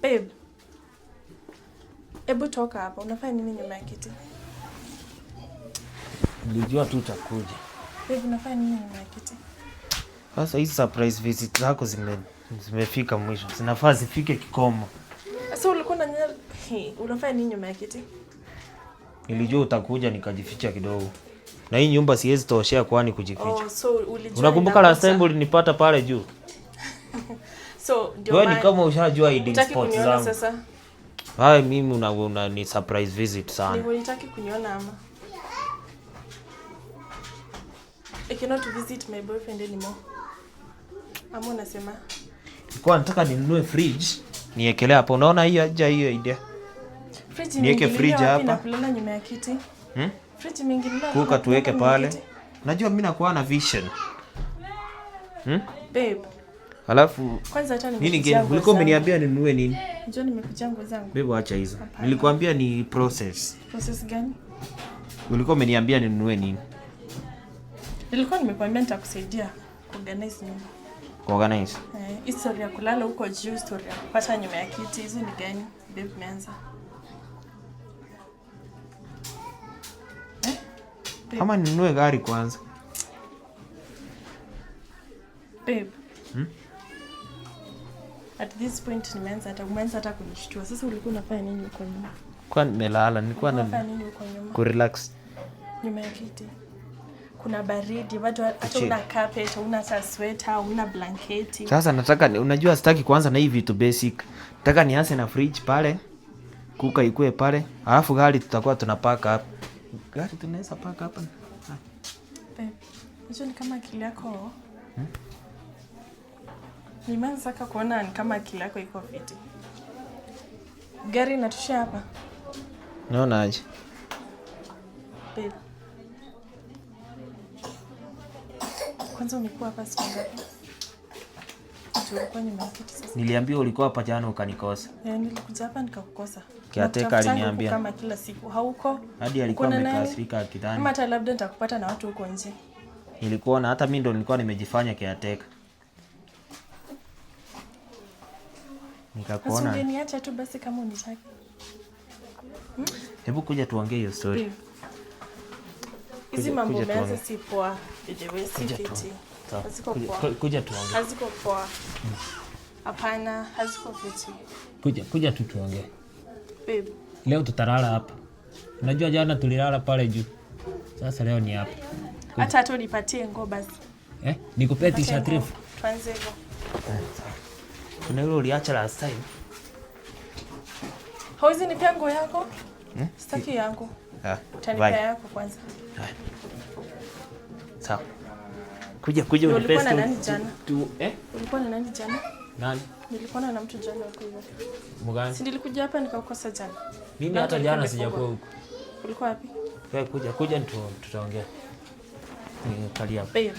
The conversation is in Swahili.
Babe. Ebu toka hapa. Unafanya nini nyuma ya kiti? Nilijua tu utakuja. Babe, unafanya nini nyuma ya kiti? Sasa hizi surprise visit zako zimefika mwisho. Zinafaa zifike kikomo. Sasa ulikuwa unafanya nini nyuma ya kiti? Nilijua utakuja nikajificha kidogo. Na hii nyumba siwezi toshea kwani kujificha. Oh, so ulijua. Unakumbuka last time ulinipata pale juu? So ndio wewe ni kama ushajua hiding spots zangu. Sasa. Hai mimi una ni surprise visit sana. Ni unitaki kuniona ama? I cannot visit my boyfriend anymore. Ama unasema? Nilikuwa nataka ninunue fridge, niekelea hapo. Unaona hiyo haja hiyo idea. Fridge niweke fridge hapa. Na kulala nyuma ya kiti. Fridge mingine kuka tuweke pale. Unajua mimi nakuwa na vision. Babe. Alafu kwanza hata nini ngine ulikuwa umeniambia ninunue nini? Njoo nimekuja nguo zangu. Babe acha hizo. Nilikwambia ni process. Process gani? Ulikuwa umeniambia ninunue nini? Nilikuwa nimekwambia nitakusaidia kuorganize nyumba. Kuorganize? History ya kulala huko juu, story ya kupata nyuma ya kiti, hizo ni gani? Babe meanza. Kama ninunue gari kwanza. Babe. At this point nimeanza hata kunishtua. Sasa ulikuwa unafanya nini huko nyuma? Kwa nimelala, nilikuwa nafanya nini huko nyuma? Kurelax. Nyuma ya kiti. Kuna baridi, bado hata una carpet, una sweater, una blanketi. Sasa nataka unajua sitaki kuanza na hivi vitu basic. Nataka nianze na fridge pale. Kuka ikue pale. Alafu gari tutakuwa tunapaka hapa. Gari tunaweza paka hapa. Babe, hizo ni kama akili yako. Nimeanza kuona ni kama akili yako iko fiti. Gari inatosha hapa? Naona aje. Babe. Kwanza umekuwa hapa siku ngapi? Tulikuwa nyuma ya kiti sasa. Niliambiwa ulikuwa hapa jana ukanikosa. Nilikuja hapa nikakukosa. Kiateka aliniambia kama kila siku hauko. Hadi alikuwa amekasirika akidhani. Kama hata labda nitakupata na watu huko nje. Nilikuwa na hata mimi ndo nilikuwa nimejifanya kiateka. Nikakuona. Sasa niacha tu basi kama unitaki. Hebu kuja tuongee hiyo story. Hizi mambo umeanza si poa. Ejewe si fiti. Haziko poa. Kuja tuongee. Haziko poa. Hapana, haziko fiti. Kuja tu tuongee. Babe. Leo tutalala hapa. Unajua jana tulilala pale juu. Sasa leo ni hapa. Hata nipatie nguo basi. Nikupee t-shirt refu. Tuanze hivyo. Kuna yule uliacha last time. Hauzi nipea nguo yako? Sitaki yangu. Utanipea yako kwanza. Sawa. Kuja unipee. Ulikuwa na nani jana? Ulikuwa na nani jana? Nani? Nilikuwa na mtu jana huko hivyo. Mgani? Si nilikuja hapa nikakosa jana. Mimi hata jana sijakuwa huko. Ulikuwa wapi? Wewe kuja tutaongea. Nikalia. Babe.